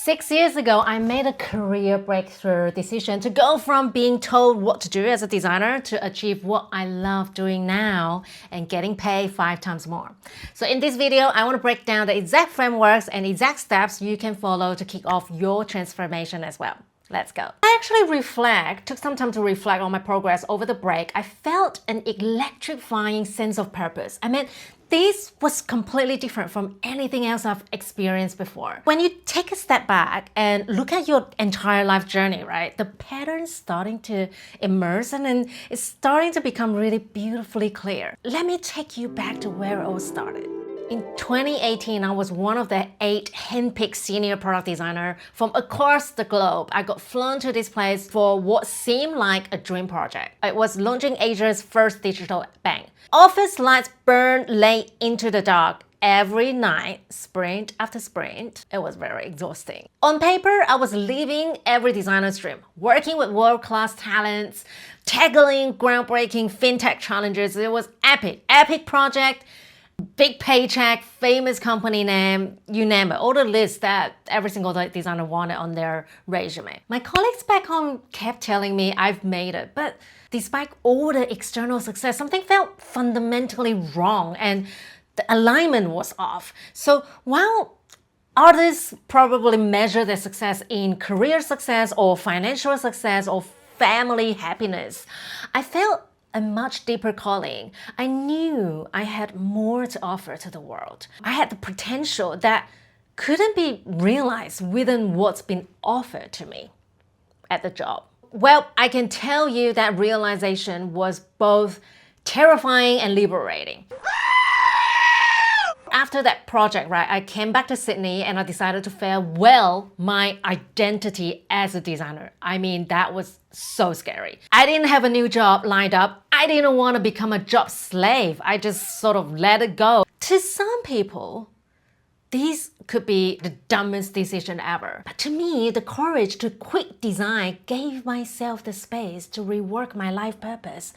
6 years ago, I made a career breakthrough decision to go from being told what to do as a designer to achieve what I love doing now and getting paid 5 times more. So in this video, I want to break down the exact frameworks and exact steps you can follow to kick off your transformation as well. Let's go. I actually took some time to reflect on my progress over the break. I felt an electrifying sense of purpose. This was completely different from anything else I've experienced before. When you take a step back and look at your entire life journey, right, the pattern's starting to emerge and it's starting to become really beautifully clear. Let me take you back to where it all started. In 2018, I was one of the 8 handpicked senior product designers from across the globe. I got flown to this place for what seemed like a dream project. It was launching Asia's first digital bank. Office lights burned late into the dark every night, sprint after sprint. It was very exhausting. On paper, I was living every designer's dream, working with world-class talents, tackling groundbreaking fintech challenges. It was epic project. Big paycheck, famous company name, you name it, all the lists that every single designer wanted on their resume. My colleagues back home kept telling me I've made it, but despite all the external success, something felt fundamentally wrong and the alignment was off. So while others probably measure their success in career success or financial success or family happiness, I felt a much deeper calling. I knew I had more to offer to the world. I had the potential that couldn't be realized within what's been offered to me at the job. Well, I can tell you that realization was both terrifying and liberating. After that project, right, I came back to Sydney and I decided to farewell my identity as a designer. That was so scary. I didn't have a new job lined up. I didn't want to become a job slave. I just sort of let it go. To some people, this could be the dumbest decision ever. But to me, the courage to quit design gave myself the space to rework my life purpose.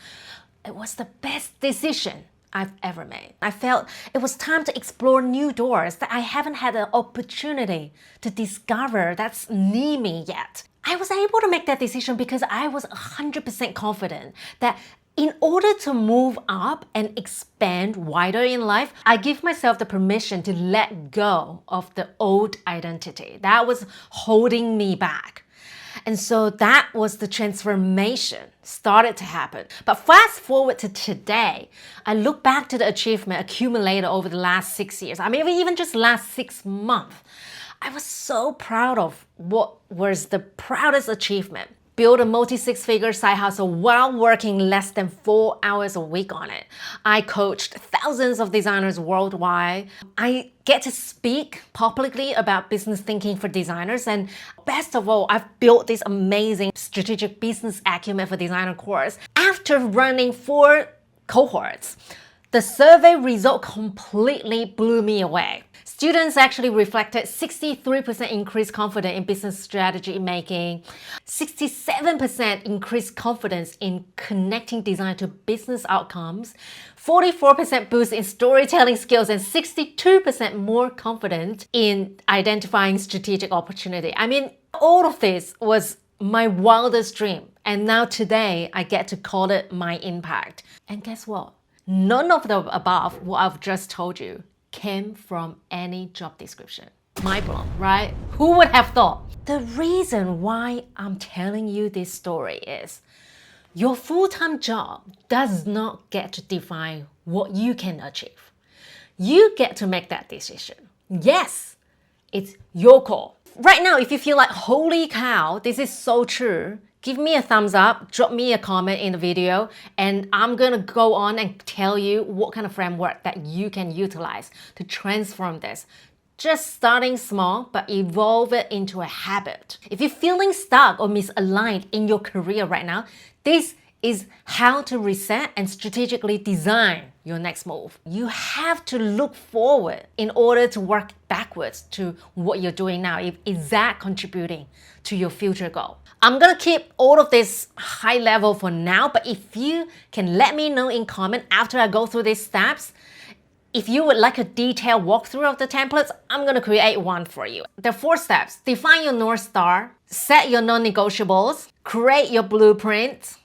It was the best decision I've ever made. I felt it was time to explore new doors that I haven't had an opportunity to discover that's near me yet. I was able to make that decision because I was 100% confident that in order to move up and expand wider in life, I give myself the permission to let go of the old identity that was holding me back. And so that was the transformation started to happen. But fast forward to today, I look back to the achievement accumulated over the last 6 years. Even just last 6 months. I was so proud of what was the proudest achievement. Build a multi-6-figure side hustle while working less than 4 hours a week on it. I coached thousands of designers worldwide. I get to speak publicly about business thinking for designers. And best of all, I've built this amazing strategic business acumen for designer course. After running 4 cohorts, the survey result completely blew me away. Students actually reflected 63% increased confidence in business strategy making, 67% increased confidence in connecting design to business outcomes, 44% boost in storytelling skills, and 62% more confident in identifying strategic opportunity. All of this was my wildest dream. And now today, I get to call it my impact. And guess what? None of the above, what I've just told you, came from any job description. Mind blown, right? Who would have thought? The reason why I'm telling you this story is your full-time job does not get to define what you can achieve. You get to make that decision. Yes, it's your call. Right now, if you feel like, holy cow, this is so true, give me a thumbs up, drop me a comment in the video, and I'm gonna go on and tell you what kind of framework that you can utilize to transform this. Just starting small, but evolve it into a habit. If you're feeling stuck or misaligned in your career right now, this is how to reset and strategically design your next move. You have to look forward in order to work backwards to what you're doing now. Is that contributing to your future goal? I'm gonna keep all of this high level for now, but if you can let me know in comment after I go through these steps, If you would like a detailed walkthrough of the templates, I'm going to create one for you. There are 4 steps. Define your North Star, set your non-negotiables, create your blueprint,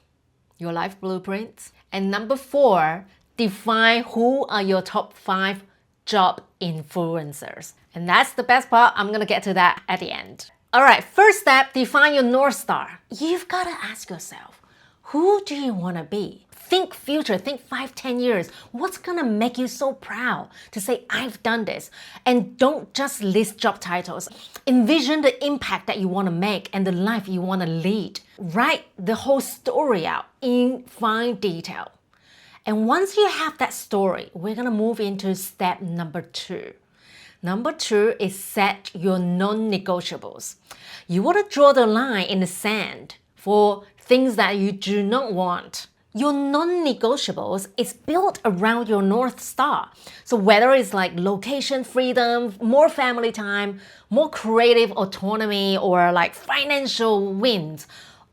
your life blueprint, and number 4, define who are your top 5 job influencers. And that's the best part. I'm going to get to that at the end. All right, first step, define your North Star. You've got to ask yourself, who do you want to be? Think future, think 5, 10 years. What's gonna make you so proud to say, I've done this? And don't just list job titles. Envision the impact that you wanna make and the life you wanna lead. Write the whole story out in fine detail. And once you have that story, we're gonna move into step number 2. Number 2 is set your non-negotiables. You wanna draw the line in the sand for things that you do not want. Your non-negotiables is built around your North Star. So whether it's like location freedom, more family time, more creative autonomy, or like financial wins,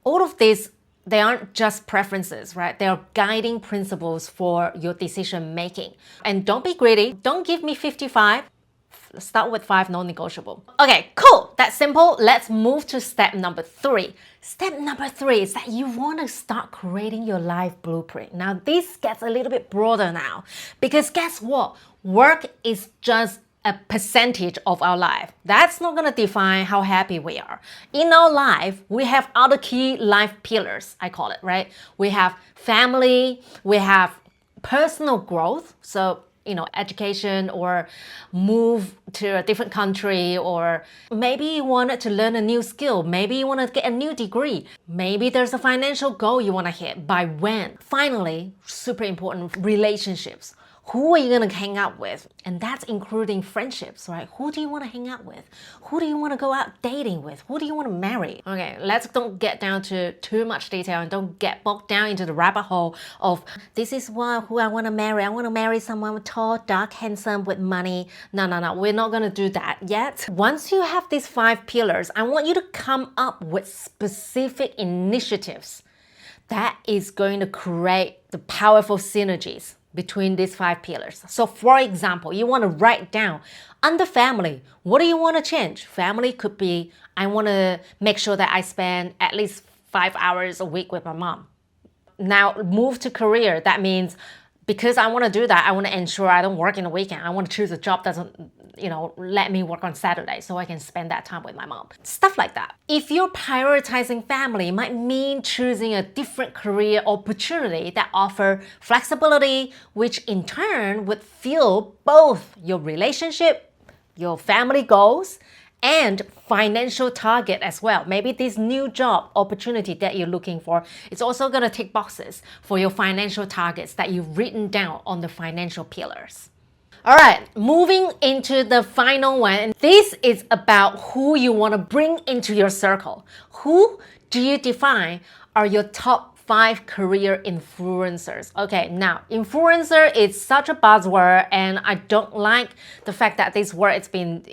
all of this, they aren't just preferences, right? They are guiding principles for your decision making. And don't be greedy. Don't give me 55. Start with 5 non-negotiable. Okay, cool. That's simple. Let's move to step number 3. Step number 3 is that you want to start creating your life blueprint. Now, this gets a little bit broader now because guess what? Work is just a percentage of our life. That's not going to define how happy we are. In our life, we have other key life pillars, I call it, right? We have family, we have personal growth. So education or move to a different country, or maybe you wanted to learn a new skill. Maybe you want to get a new degree. Maybe there's a financial goal you want to hit. By when? Finally, super important, relationships. Who are you going to hang out with? And that's including friendships, right? Who do you want to hang out with? Who do you want to go out dating with? Who do you want to marry? Okay, let's don't get down to too much detail and don't get bogged down into the rabbit hole of this is who I want to marry. I want to marry someone tall, dark, handsome with money. No. We're not going to do that yet. Once you have these 5 pillars, I want you to come up with specific initiatives that is going to create the powerful synergies between these 5 pillars. So for example, you want to write down under family, what do you want to change? Family could be, I want to make sure that I spend at least 5 hours a week with my mom. Now move to career. That means because I want to do that, I want to ensure I don't work in the weekend. I want to choose a job that doesn't, let me work on Saturday so I can spend that time with my mom. Stuff like that. If you're prioritizing family, it might mean choosing a different career opportunity that offer flexibility, which in turn would fuel both your relationship, your family goals, and financial target as well. Maybe this new job opportunity that you're looking for is also going to tick boxes for your financial targets that you've written down on the financial pillars. All right, moving into the final one. This is about who you want to bring into your circle. Who do you define are your top 5 career influencers? Okay, now influencer is such a buzzword, and I don't like the fact that this word has been,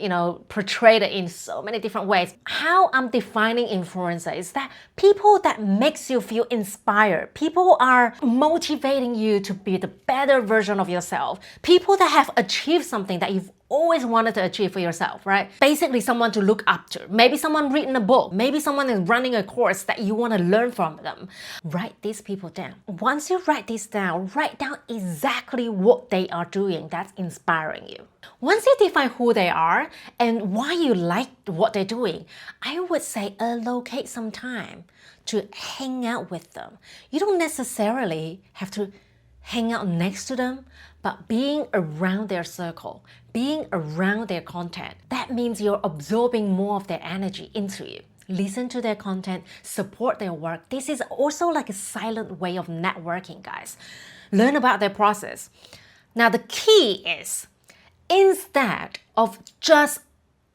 portrayed in so many different ways. How I'm defining influencer is that people that makes you feel inspired. People are motivating you to be the better version of yourself. People that have achieved something that you've always wanted to achieve for yourself, right? Basically someone to look up to. Maybe someone written a book. Maybe someone is running a course that you want to learn from them. Write these people down. Once you write this down, write down exactly what they are doing that's inspiring you. Once you define who they are and why you like what they're doing, I would say allocate some time to hang out with them. You don't necessarily have to hang out next to them, but being around their circle, being around their content, that means you're absorbing more of their energy into you. Listen to their content, support their work. This is also like a silent way of networking, guys. Learn about their process. Now, the key is, instead of just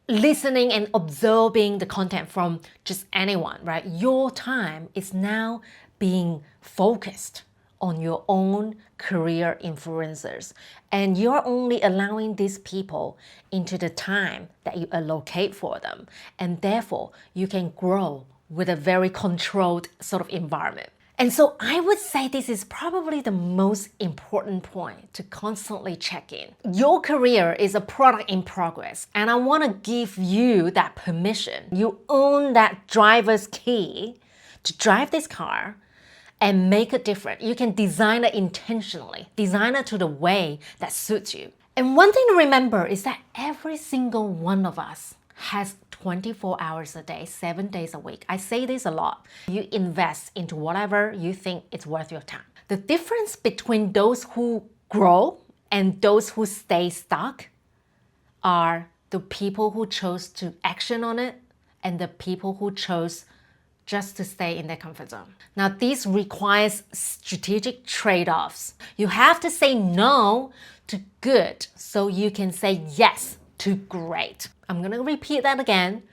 listening and absorbing the content from just anyone, right? Your time is now being focused on your own career influencers. And you're only allowing these people into the time that you allocate for them. And therefore, you can grow with a very controlled sort of environment. And so I would say this is probably the most important point to constantly check in. Your career is a product in progress, and I want to give you that permission. You own that driver's key to drive this car and make it different. You can design it intentionally, design it to the way that suits you. And one thing to remember is that every single one of us has 24 hours a day, 7 days a week. I say this a lot. You invest into whatever you think is worth your time. The difference between those who grow and those who stay stuck are the people who chose to action on it and the people who chose just to stay in their comfort zone. Now, this requires strategic trade-offs. You have to say no to good so you can say yes to great. I'm gonna repeat that again.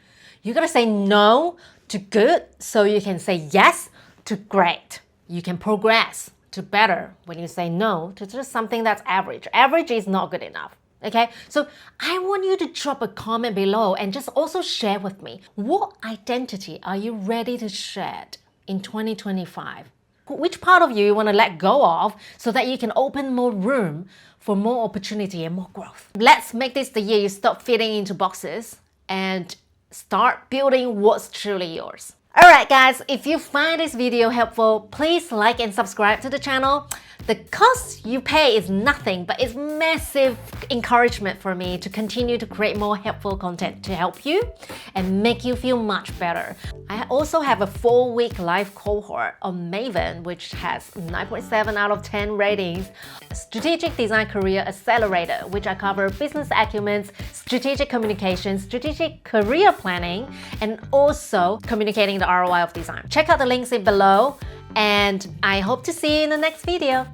You gotta say no to good so you can say yes to great. You can progress to better when you say no to just something that's average. Average is not good enough. Okay, so I want you to drop a comment below and just also share with me, what identity are you ready to shed in 2025? Which part of you want to let go of so that you can open more room for more opportunity and more growth? Let's make this the year you stop fitting into boxes and start building what's truly yours. Alright guys, if you find this video helpful, please like and subscribe to the channel. The cost you pay is nothing, but it's massive encouragement for me to continue to create more helpful content to help you and make you feel much better. I also have a 4-week live cohort on Maven, which has 9.7 out of 10 ratings. Strategic Design Career Accelerator, which I cover business acumen, strategic communication, strategic career planning, and also communicating the ROI of design. Check out the links below, and I hope to see you in the next video.